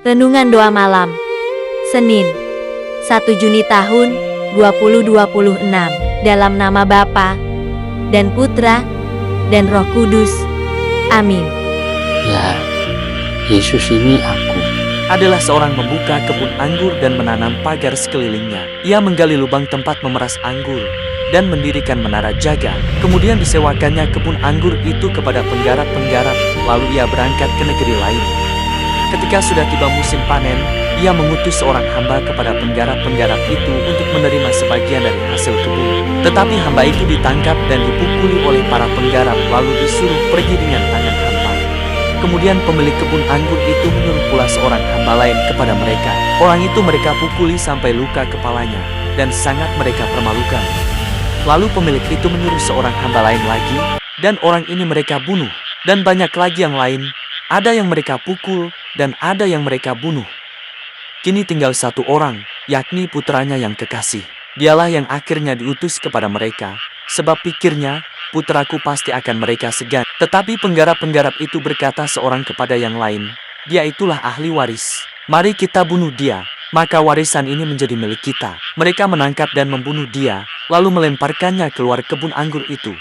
Renungan Doa Malam Senin 1 Juni tahun 2026. Dalam nama Bapa dan Putra dan Roh Kudus. Amin. Ya, Yesus ini aku. Adalah seorang membuka kebun anggur dan menanam pagar sekelilingnya. Ia menggali lubang tempat memeras anggur dan mendirikan menara jaga. Kemudian disewakannya kebun anggur itu kepada penggarap-penggarap, lalu ia berangkat ke negeri lain. Ketika sudah tiba musim panen, ia mengutus seorang hamba kepada penggarap-penggarap itu untuk menerima sebagian dari hasil kebun. Tetapi hamba itu ditangkap dan dipukuli oleh para penggarap, lalu disuruh pergi dengan tangan hampa. Kemudian pemilik kebun anggur itu menyuruh pula seorang hamba lain kepada mereka. Orang itu mereka pukuli sampai luka kepalanya, dan sangat mereka permalukan. Lalu pemilik itu menyuruh seorang hamba lain lagi, dan orang ini mereka bunuh. Dan banyak lagi yang lain, ada yang mereka pukul, dan ada yang mereka bunuh. Kini tinggal satu orang, yakni putranya yang kekasih. Dialah yang akhirnya diutus kepada mereka, sebab pikirnya, putraku pasti akan mereka segan. Tetapi penggarap-penggarap itu berkata seorang kepada yang lain, dia itulah ahli waris. Mari kita bunuh dia, maka warisan ini menjadi milik kita. Mereka menangkap dan membunuh dia, lalu melemparkannya keluar kebun anggur itu.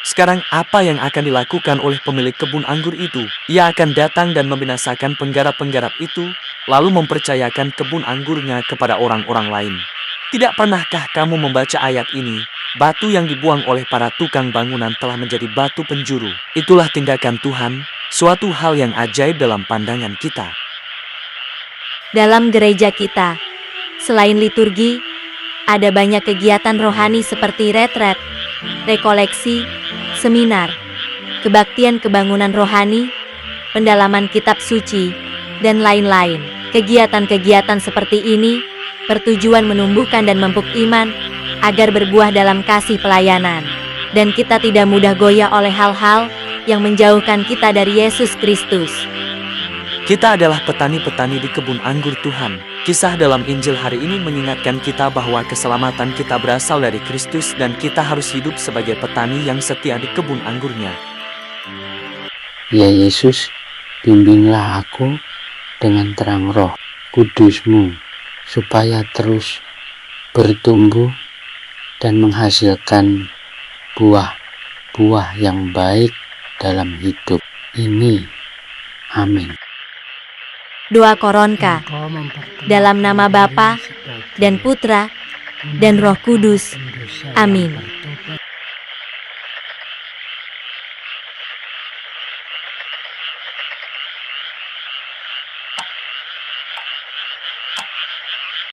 Sekarang apa yang akan dilakukan oleh pemilik kebun anggur itu? Ia akan datang dan membinasakan penggarap-penggarap itu, lalu mempercayakan kebun anggurnya kepada orang-orang lain. Tidak pernahkah kamu membaca ayat ini? Batu yang dibuang oleh para tukang bangunan telah menjadi batu penjuru. Itulah tindakan Tuhan, suatu hal yang ajaib dalam pandangan kita. Dalam gereja kita, selain liturgi, ada banyak kegiatan rohani seperti retret, rekoleksi, seminar, kebaktian kebangunan rohani, pendalaman kitab suci, dan lain-lain. Kegiatan-kegiatan seperti ini bertujuan menumbuhkan dan memupuk iman agar berbuah dalam kasih pelayanan, dan kita tidak mudah goyah oleh hal-hal yang menjauhkan kita dari Yesus Kristus. Kita adalah petani-petani di kebun anggur Tuhan. Kisah dalam Injil hari ini mengingatkan kita bahwa keselamatan kita berasal dari Kristus dan kita harus hidup sebagai petani yang setia di kebun anggurnya. Ya Yesus, bimbinglah aku dengan terang Roh Kudus-Mu, supaya terus bertumbuh dan menghasilkan buah-buah yang baik dalam hidup ini. Amin. Doa Koronka. Dalam nama Bapa dan Putra dan Roh Kudus. Amin.